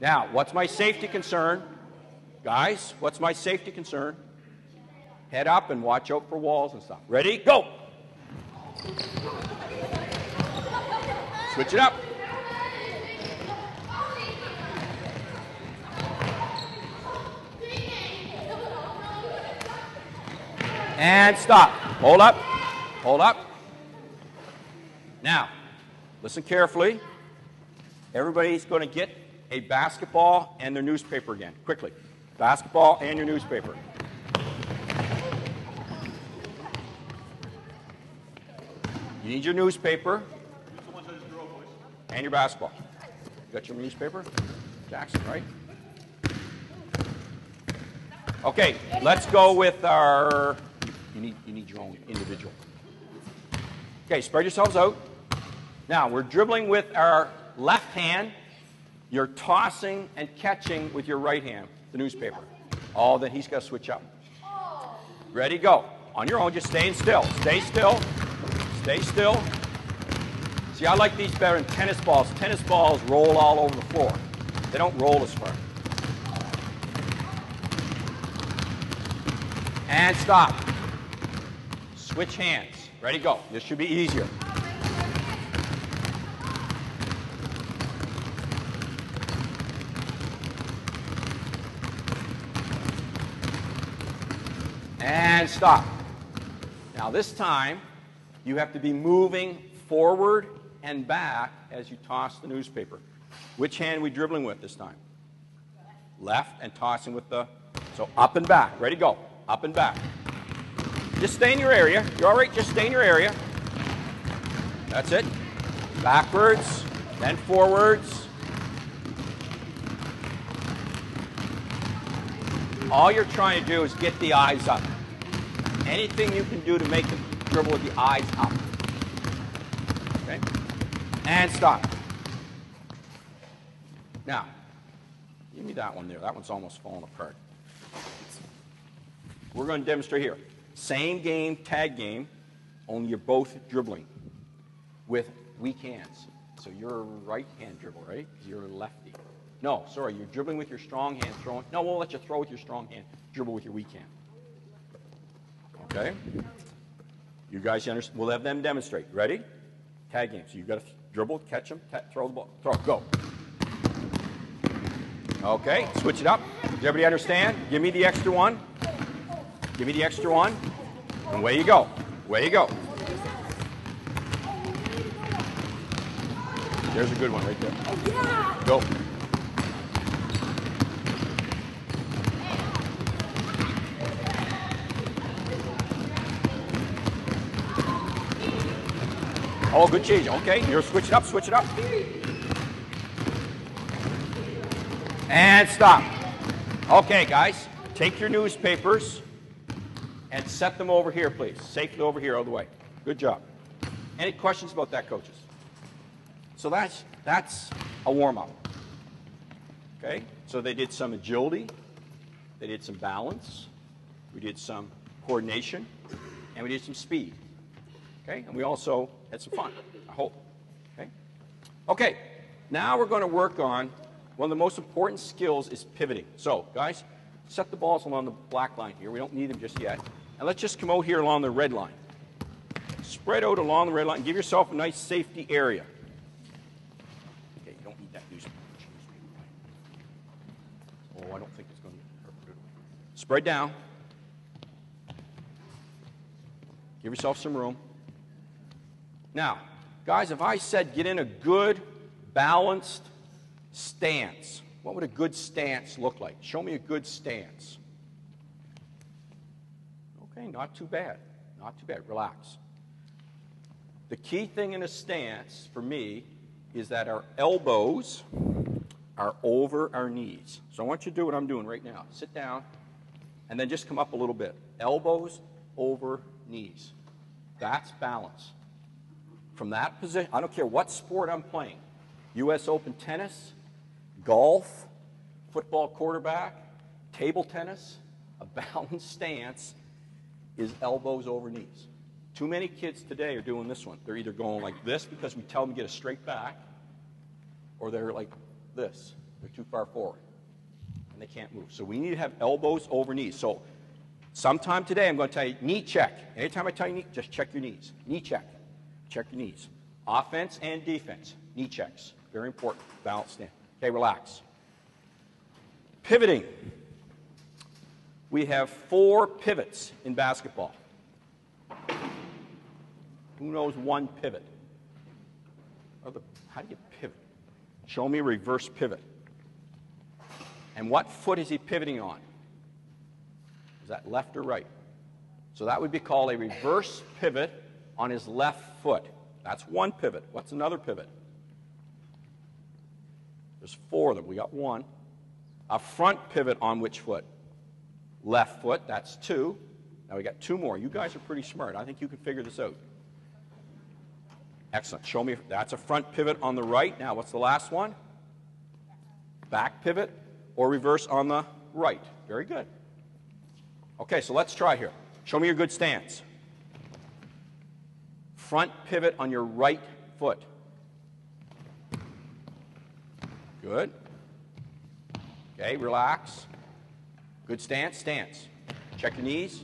Now, what's my safety concern? Guys, what's my safety concern? Head up and watch out for walls and stuff. Ready? Go! Switch it up. And stop. Hold up. Hold up. Now, listen carefully. Everybody's going to get a basketball and their newspaper again. Quickly. Basketball and your newspaper. You need your newspaper and your basketball. You got your newspaper? Jackson, right? Okay, let's go with our... You need your own individual. Okay, spread yourselves out. Now, we're dribbling with our left hand. You're tossing and catching with your right hand, the newspaper. Oh, then he's got to switch up. Ready, go. On your own, just staying still. Stay still. Stay still. See, I like these better than tennis balls. Tennis balls roll all over the floor. They don't roll as far. And stop. Switch hands. Ready, go. This should be easier. And stop. Now this time, you have to be moving forward and back as you toss the newspaper. Which hand are we dribbling with this time? Left, and tossing with the... So up and back. Ready, go. Up and back. Just stay in your area. You're all right, just stay in your area. That's it. Backwards, then forwards. All you're trying to do is get the eyes up. Anything you can do to make the dribble with the eyes up. Okay? And stop. Now, give me that one there. That one's almost falling apart. We're going to demonstrate here. Same game, tag game, only you're both dribbling with weak hands. So you're a right-hand dribble, right? You're a lefty. No, sorry, you're dribbling with your strong hand, throwing. No, we'll let you throw with your strong hand, dribble with your weak hand. Okay? You guys understand? We'll have them demonstrate. Ready? Tag game. So you've got to dribble, catch them, throw the ball. Throw. Go. Okay, switch it up. Does everybody understand? Give me the extra one. Give me the extra one. And away you go. Away you go. There's a good one right there. Go. Oh, good change. Okay, you're switch it up, switch it up. And stop. Okay, guys, take your newspapers and set them over here, please. Safely over here all the way. Good job. Any questions about that, coaches? So that's a warm-up. Okay, so they did some agility, they did some balance, we did some coordination, and we did some speed. Okay, and we also had some fun, I hope. Okay, okay, now we're going to work on one of the most important skills is pivoting. So, guys, set the balls along the black line here. We don't need them just yet. And let's just come out here along the red line. Spread out along the red line. Give yourself a nice safety area. Okay, you don't need that newspaper. Oh, I don't think it's going to get spread down. Give yourself some room. Now, guys, if I said get in a good, balanced stance, what would a good stance look like? Show me a good stance. Okay, not too bad. Not too bad. Relax. The key thing in a stance, for me, is that our elbows are over our knees. So I want you to do what I'm doing right now. Sit down, and then just come up a little bit. Elbows over knees. That's balance. From that position, I don't care what sport I'm playing. U.S. Open tennis, golf, football quarterback, table tennis, a balanced stance is elbows over knees. Too many kids today are doing this one. They're either going like this because we tell them to get a straight back, or they're like this. They're too far forward, and they can't move. So we need to have elbows over knees. So sometime today I'm going to tell you knee check. Anytime I tell you knee, just check your knees. Knee check. Check your knees. Offense and defense. Knee checks. Very important. Balanced in. Okay, relax. Pivoting. We have 4 pivots in basketball. Who knows one pivot? How do you pivot? Show me a reverse pivot. And what foot is he pivoting on? Is that left or right? So that would be called a reverse pivot on his left foot. That's one pivot. What's another pivot? There's 4 of them. We got 1. A front pivot on which foot? Left foot. That's 2. Now we got 2 more. You guys are pretty smart. I think you can figure this out. Excellent. Show me. That's a front pivot on the right. Now what's the last one? Back pivot or reverse on the right. Very good. Okay, so let's try here. Show me your good stance. Front pivot on your right foot. Good. Okay, relax. Good stance, stance. Check your knees.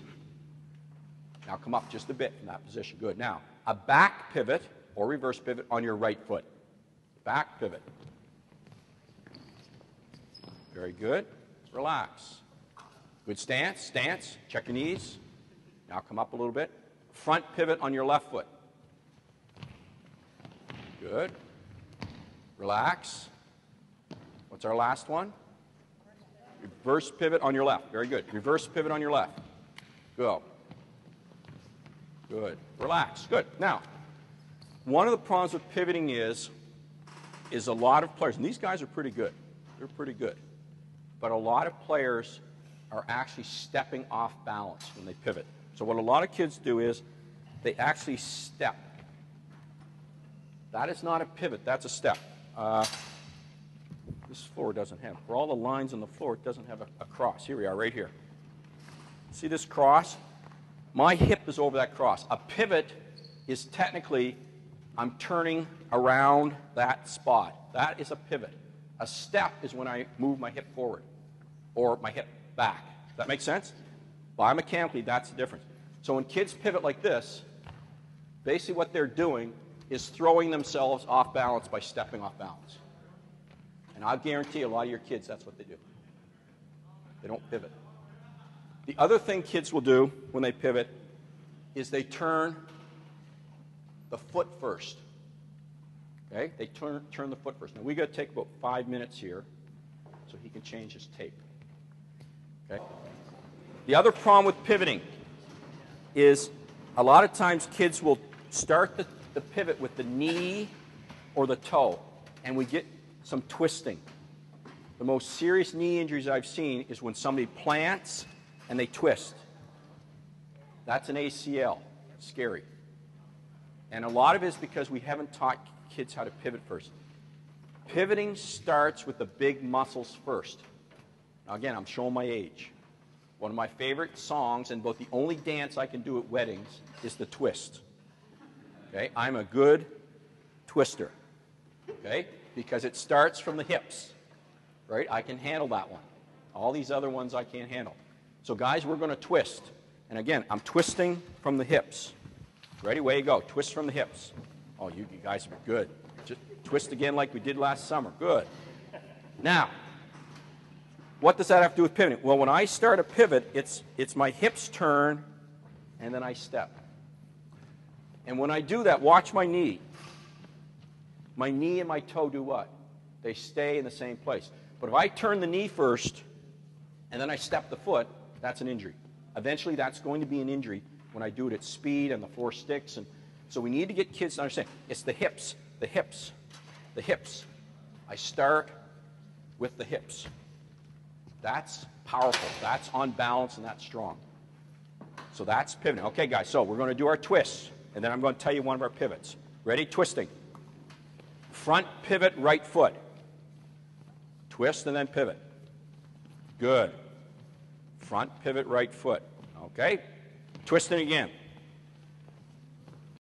Now come up just a bit from that position. Good. Now, a back pivot or reverse pivot on your right foot. Back pivot. Very good. Relax. Good stance, stance. Check your knees. Now come up a little bit. Front pivot on your left foot. Good. Relax. What's our last one? Reverse pivot on your left. Very good. Reverse pivot on your left. Go. Good. Relax. Good. Now, one of the problems with pivoting is a lot of players, and these guys are pretty good. They're pretty good. But a lot of players are actually stepping off balance when they pivot. So what a lot of kids do is they actually step. That is not a pivot. That's a step. This floor doesn't have, for all the lines on the floor, it doesn't have a cross. Here we are, right here. See this cross? My hip is over that cross. A pivot is technically, I'm turning around that spot. That is a pivot. A step is when I move my hip forward or my hip back. Does that make sense? Biomechanically, that's the difference. So when kids pivot like this, basically what they're doing is throwing themselves off balance by stepping off balance. And I'll guarantee a lot of your kids, that's what they do. They don't pivot. The other thing kids will do when they pivot is they turn the foot first. Okay? They turn the foot first. Now, we got to take about 5 minutes here so he can change his tape. Okay? The other problem with pivoting is a lot of times kids will start the pivot with the knee or the toe, and we get some twisting. The most serious knee injuries I've seen is when somebody plants and they twist. That's an ACL. Scary. And a lot of it is because we haven't taught kids how to pivot first. Pivoting starts with the big muscles first. Now again, I'm showing my age. One of my favorite songs, and both the only dance I can do at weddings, is the twist. Okay? I'm a good twister. Okay? Because it starts from the hips. Right? I can handle that one. All these other ones I can't handle. So guys, we're going to twist. And again, I'm twisting from the hips. Ready? Way you go. Twist from the hips. Oh, you guys are good. Just twist again like we did last summer. Good. Now, what does that have to do with pivoting? Well, when I start a pivot, it's my hips turn, and then I step. And when I do that, watch my knee. My knee and my toe do what? They stay in the same place. But if I turn the knee first, and then I step the foot, that's an injury. Eventually, that's going to be an injury when I do it at speed and the floor sticks. And so we need to get kids to understand it's the hips, the hips, the hips. I start with the hips. That's powerful. That's on balance, and that's strong. So that's pivoting. Okay, guys, so we're going to do our twists, and then I'm going to tell you one of our pivots. Ready? Twisting. Front pivot, right foot. Twist and then pivot. Good. Front pivot, right foot. Okay? Twisting again.